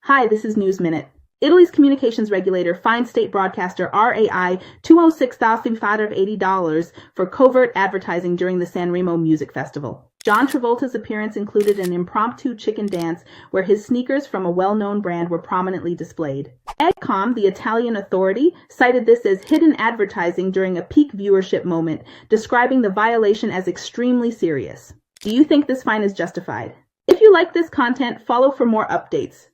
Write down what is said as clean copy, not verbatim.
Hi, this is News Minute. Italy's communications regulator fined state broadcaster RAI $206,580 for covert advertising during the Sanremo music festival. John Travolta's appearance included an impromptu chicken dance where his sneakers from a well-known brand were prominently displayed. EDCOM, the Italian authority, cited this as hidden advertising during a peak viewership moment, describing the violation as extremely serious. Do you think this fine is justified? If you like this content, follow for more updates.